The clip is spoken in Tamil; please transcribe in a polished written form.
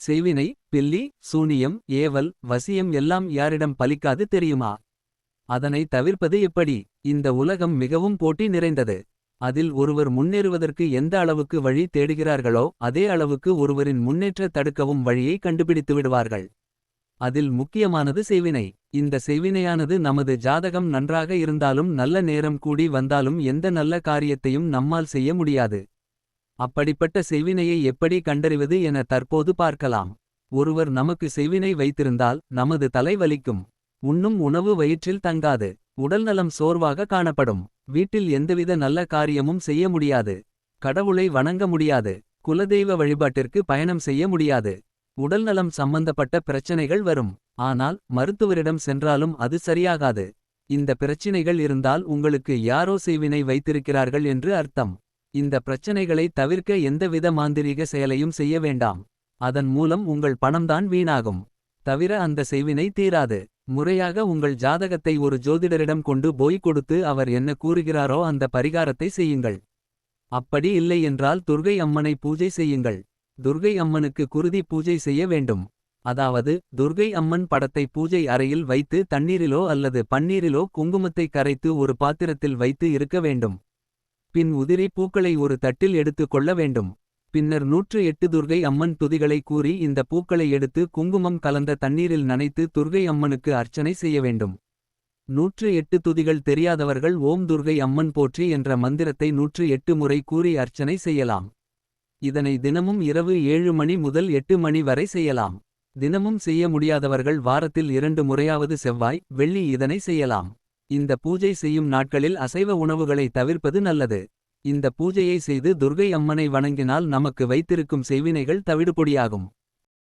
செய்வினை, பில்லி, சூனியம், ஏவல், வசியம் எல்லாம் யாரிடம் பலிக்காது தெரியுமா? அதனை தவிர்ப்பது எப்படி? இந்த உலகம் மிகவும் போட்டி நிறைந்தது. அதில் ஒருவர் முன்னேறுவதற்கு எந்த அளவுக்கு வழி தேடுகிறார்களோ அதே அளவுக்கு ஒருவரின் முன்னேற்ற தடுக்கவும் வழியை கண்டுபிடித்து விடுவார்கள். அதில் முக்கியமானது செய்வினை. இந்த செய்வினையானது நமது ஜாதகம் நன்றாக இருந்தாலும் நல்ல நேரம் கூடி வந்தாலும் எந்த நல்ல காரியத்தையும் நம்மால் செய்ய முடியாது. அப்படிப்பட்ட செய்வினையை எப்படி கண்டறிவது என தற்போது பார்க்கலாம். ஒருவர் நமக்கு செய்வினை வைத்திருந்தால் நமது தலை வலிக்கும். உண்ணும் உணவு வயிற்றில் தங்காது. உடல்நலம் சோர்வாக காணப்படும். வீட்டில் எந்தவித நல்ல காரியமும் செய்ய முடியாது. கடவுளை வணங்க முடியாது. குலதெய்வ வழிபாட்டிற்கு பயணம் செய்ய முடியாது. உடல்நலம் சம்பந்தப்பட்ட பிரச்சனைகள் வரும். ஆனால் மருத்துவரிடம் சென்றாலும் அது சரியாகாது. இந்த பிரச்சினைகள் இருந்தால் உங்களுக்கு யாரோ செய்வினை வைத்திருக்கிறார்கள் என்று அர்த்தம். இந்த பிரச்சனைகளை தவிர்க்க எந்தவித மாந்திரீக செயலையும் செய்ய வேண்டாம். அதன் மூலம் உங்கள் பணம்தான் வீணாகும். தவிர அந்த செய்வினை தீராது. முறையாக உங்கள் ஜாதகத்தை ஒரு ஜோதிடரிடம் கொண்டு போய் கொடுத்து அவர் என்ன கூறுகிறாரோ அந்த பரிகாரத்தை செய்யுங்கள். அப்படி இல்லை என்றால் துர்கை அம்மனை பூஜை செய்யுங்கள். துர்கை அம்மனுக்கு குருதி பூஜை செய்ய வேண்டும். அதாவது துர்கை அம்மன் படத்தை பூஜை அறையில் வைத்து தண்ணீரிலோ அல்லது பன்னீரிலோ குங்குமத்தை கரைத்து ஒரு பாத்திரத்தில் வைத்து இருக்க வேண்டும். பின் உதிரி பூக்களை ஒரு தட்டில் எடுத்து கொள்ள வேண்டும். பின்னர் 108 துர்கை அம்மன் துதிகளை கூறி இந்த பூக்களை எடுத்து குங்குமம் கலந்த தண்ணீரில் நனைத்து துர்கை அம்மனுக்கு அர்ச்சனை செய்ய வேண்டும். 108 துதிகள் தெரியாதவர்கள் ஓம் துர்கை அம்மன் போற்றி என்ற மந்திரத்தை 108 முறை கூறி அர்ச்சனை செய்யலாம். இதனை தினமும் இரவு 7 மணி முதல் 8 மணி வரை செய்யலாம். தினமும் செய்ய முடியாதவர்கள் வாரத்தில் 2 முறையாவது செவ்வாய், வெள்ளி இதனை செய்யலாம். இந்த பூஜை செய்யும் நாட்களில் அசைவ உணவுகளை தவிர்ப்பது நல்லது. இந்த பூஜையை செய்து துர்கை அம்மனை வணங்கினால் நமக்கு வைத்திருக்கும் செய்வினைகள் தவிடுபொடியாகும்.